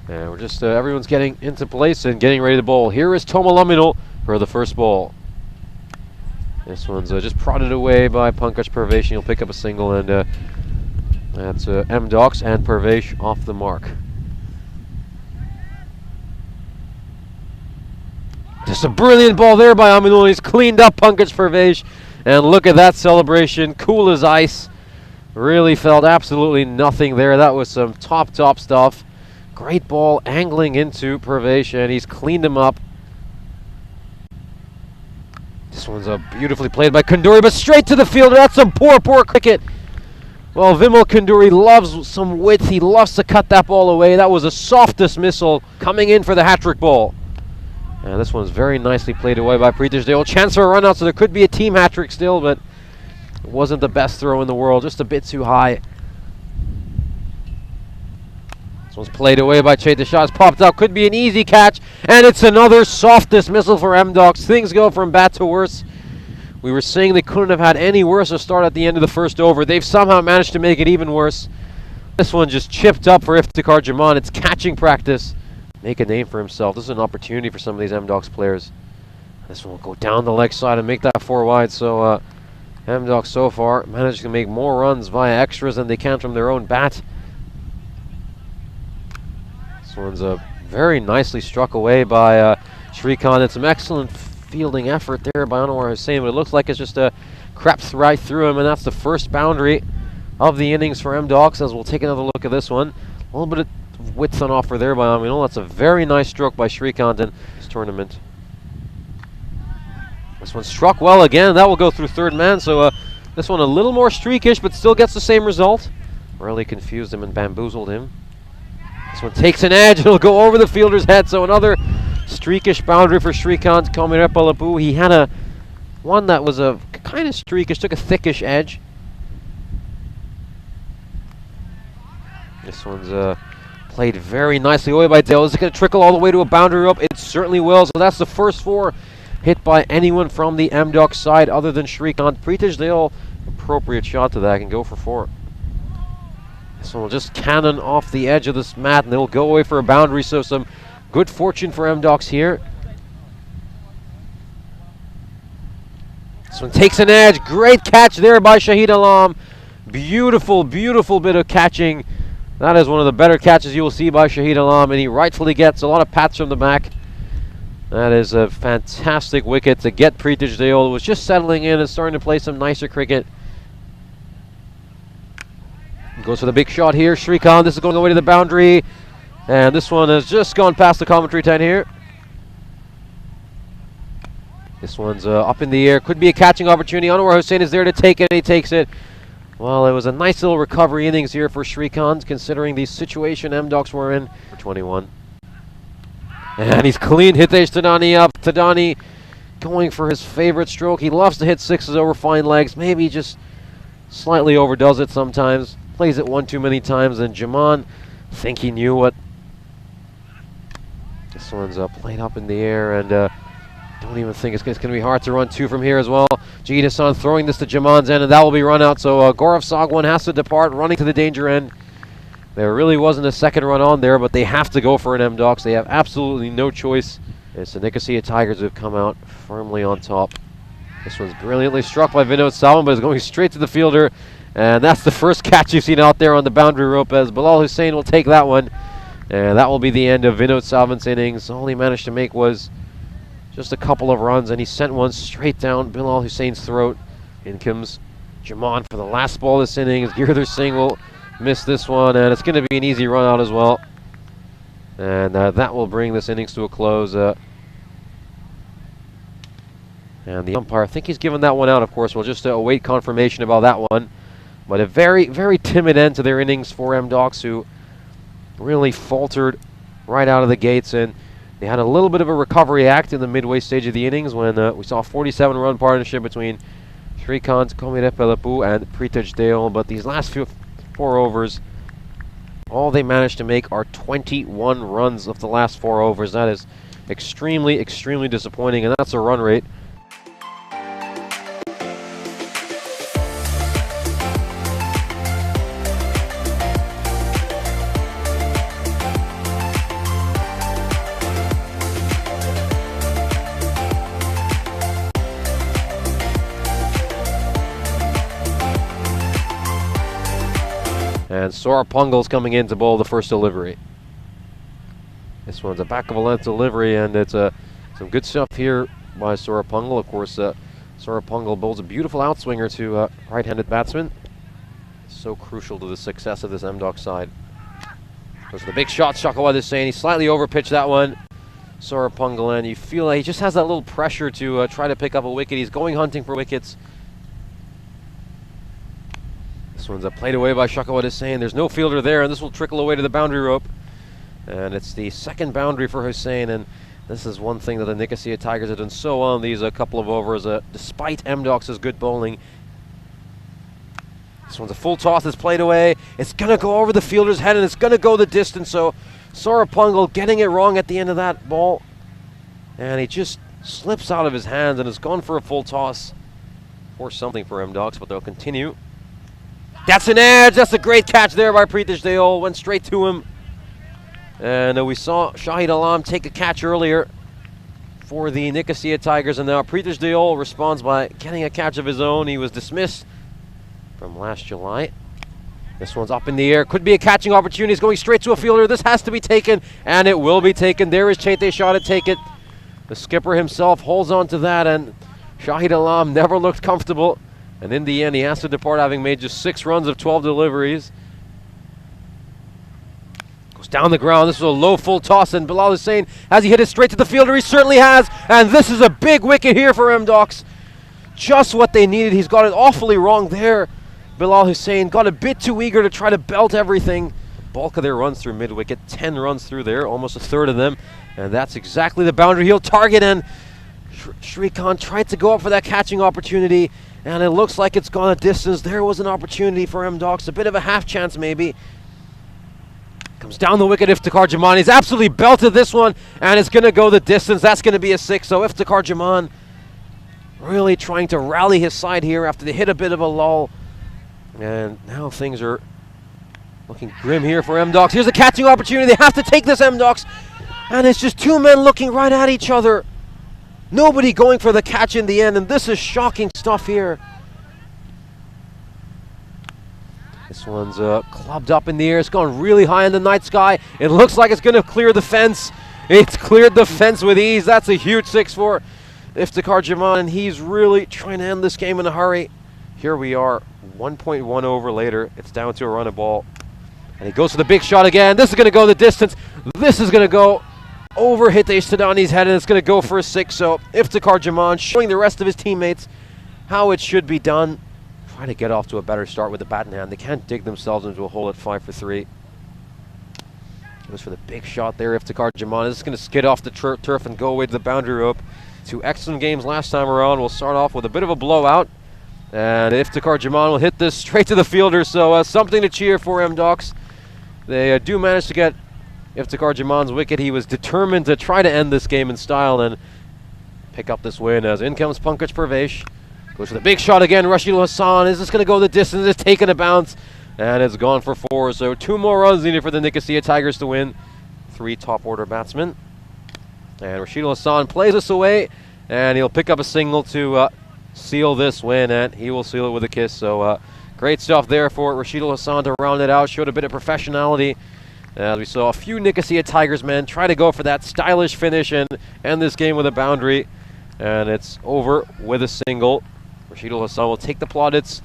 And we're just, everyone's getting into place and getting ready to bowl. Here is Tomalamino for the first ball. This one's just prodded away by Pankaj Parvesh. He'll pick up a single, and that's M-Dox and Parvesh off the mark. Just a brilliant ball there by Aminul. He's cleaned up Pankaj Parvesh. And look at that celebration. Cool as ice. Really felt absolutely nothing there. That was some top stuff. Great ball angling into Parvesh, and he's cleaned him up. This one's beautifully played by Kunduri, but straight to the fielder. That's some poor cricket. Well, Vimal Kunduri loves some width. He loves to cut that ball away. That was a soft dismissal coming in for the hat-trick ball. And this one's very nicely played away by Pritesh Dale. Chance for a run out, so there could be a team hat-trick still, but it wasn't the best throw in the world, just a bit too high. This one's played away by Chetan. Shot's popped out, could be an easy catch, and it's another soft dismissal for M-Dox. Things go from bad to worse. We were saying they couldn't have had any worse a start at the end of the first over. They've somehow managed to make it even worse. This one just chipped up for Iftikhar Jaman. It's catching practice. Make a name for himself. This is an opportunity for some of these M-Dox players. This one will go down the leg side and make that 4 wide. So M-Dox so far managed to make more runs via extras than they can from their own bat. This one's very nicely struck away by Shrikant. It's some excellent fielding effort there by Anwar Hussain, but it looks like it's just crept right through him, and that's the first boundary of the innings for M-Dox, as we'll take another look at this one. A little bit of width on offer there by Aminul. That's a very nice stroke by Shrikant in this tournament. This one struck well again. That will go through third man, so this one a little more streakish, but still gets the same result. Really confused him and bamboozled him. This one takes an edge. It'll go over the fielder's head, so another streakish boundary for Shrikant Komirepalapu. He had one that was a kind of streakish, took a thickish edge. This one's played very nicely away by Dale. Is it going to trickle all the way to a boundary rope? It certainly will. So that's the first 4 hit by anyone from the M-Dox side other than Shrikant. Pritesh Dale, appropriate shot to that, can go for 4. This one will just cannon off the edge of this mat, and it'll go away for a boundary. So some good fortune for M-Dox here. This one takes an edge. Great catch there by Shahid Alam. Beautiful bit of catching. That is one of the better catches you will see by Shahid Alam, and he rightfully gets a lot of pats from the back. That is a fantastic wicket to get Pritesh Dale, who was just settling in and starting to play some nicer cricket. Goes for the big shot here. Shrikant, this is going away to the boundary, and this one has just gone past the commentary tent here. This one's up in the air. Could be a catching opportunity. Anwar Hussain is there to take it, and he takes it. Well, it was a nice little recovery innings here for Shrikant, considering the situation M-Dox were in for 21. And he's cleaned Hitesh Thadani up. Thadani going for his favorite stroke. He loves to hit 6s over fine legs. Maybe just slightly overdoes it sometimes. Plays it one too many times, and Jaman, think he knew what. This one's played up in the air, and don't even think it's going to be hard to run 2 from here as well. Jahid Hassan throwing this to Jaman's end, and that will be run out. So Gaurav Sagwan has to depart, running to the danger end. There really wasn't a second run on there, but they have to go for an M-Dox. They have absolutely no choice. It's the Nicosia Tigers who have come out firmly on top. This one's brilliantly struck by Vinod Salman, but it's going straight to the fielder. And that's the first catch you've seen out there on the boundary rope, as Bilal Hussain will take that one. And that will be the end of Vinod Salman's innings. All he managed to make was just a couple of runs, and he sent one straight down Bilal Hussain's throat. In comes Jaman for the last ball this inning. Girdhar Singh will miss this one, and it's going to be an easy run out as well. And that will bring this innings to a close. And the umpire, I think he's given that one out, of course. We'll just await confirmation about that one. But a very timid end to their innings for M-Dox, who really faltered right out of the gates. And they had a little bit of a recovery act in the midway stage of the innings when we saw a 47-run partnership between Shrikant Komirepalapu and Pritesh Dale. But these last 4 overs, all they managed to make are 21 runs of the last 4 overs. That is extremely disappointing, and that's a run rate And Soropungal's coming in to bowl the first delivery. This one's a back of a length delivery, and it's some good stuff here by Soropungal. Of course, Soropungal bowls a beautiful outswinger to right-handed batsmen. So crucial to the success of this MDOC side. Goes for the big shot, Shakawat is saying. He slightly overpitched that one. Soropungal, and you feel like he just has that little pressure to try to pick up a wicket. He's going hunting for wickets. This one's played away by Shakawat is saying. There's no fielder there, and this will trickle away to the boundary rope. And it's the second boundary for Hussain, and this is one thing that the Nicosia Tigers have done so well in these couple of overs, despite MDOC's good bowling. This one's a full toss that's played away. It's going to go over the fielder's head, and it's going to go the distance. So Soropungal getting it wrong at the end of that ball, and he just slips out of his hands and has gone for a full toss. Or something for MDOCs, but they'll continue. That's an edge. That's a great catch there by Pritish Deol. Went straight to him. And we saw Shahid Alam take a catch earlier for the Nicosia Tigers, and now Pritish Deol responds by getting a catch of his own. He was dismissed from last July. This one's up in the air. Could be a catching opportunity. He's going straight to a fielder. This has to be taken, and it will be taken. There is Chete Shah to take it. The skipper himself holds on to that, and Shahid Alam never looked comfortable. And in the end, he has to depart having made just 6 runs of 12 deliveries. Goes down the ground. This was a low full toss, and Bilal Hussain, has he hit it straight to the fielder? He certainly has. And this is a big wicket here for MDOCs. Just what they needed. He's got it awfully wrong there. Bilal Hussain got a bit too eager to try to belt everything. Bulk of their runs through mid-wicket. 10 runs through there, almost a third of them. And that's exactly the boundary he'll target. And Shrikant tried to go up for that catching opportunity, and it looks like it's gone a distance. There was an opportunity for MDOCs, a bit of a half chance maybe. Comes down the wicket, Iftikhar Jaman. He's absolutely belted this one, and it's going to go the distance. That's going to be a 6. So Iftikhar Jaman really trying to rally his side here after they hit a bit of a lull. And now things are looking grim here for MDOCs. Here's a catching opportunity. They have to take this, MDOCs. And it's just 2 men looking right at each other. Nobody going for the catch in the end, and this is shocking stuff here. This one's clubbed up in the air. It's gone really high in the night sky. It looks like it's going to clear the fence. It's cleared the fence with ease. That's a huge 6 for Iftikhar Jaman, and he's really trying to end this game in a hurry. Here we are, 1.1 over later. It's down to a run of ball. And he goes for the big shot again. This is going to go the distance. This is going to go over Hitesh Tadani's head, and it's going to go for a 6. So Iftikhar Jaman showing the rest of his teammates how it should be done. Trying to get off to a better start with the bat in hand. They can't dig themselves into a hole at 5 for 3. Goes for the big shot there, Iftikhar Jaman. This is going to skid off the turf and go away to the boundary rope. 2 excellent games last time around. We'll start off with a bit of a blowout. And Iftikhar Jaman will hit this straight to the fielder. So something to cheer for MDOCs. They do manage to get Iftikhar Jaman's wicket. He was determined to try to end this game in style and pick up this win, as in comes Pankaj Parvesh. Goes for the big shot again. Rashidul Hassan. Is this going to go the distance? It's taken a bounce, and it's gone for 4. So 2 more runs needed for the Nicosia Tigers to win. 3 top-order batsmen. And Rashidul Hassan plays us away, and he'll pick up a single to seal this win, and he will seal it with a kiss. So great stuff there for Rashidul Hassan to round it out. Showed a bit of professionality. As we saw a few Nicosia Tigers men try to go for that stylish finish and end this game with a boundary. And it's over with a single. Rashidul Hassan will take the plaudits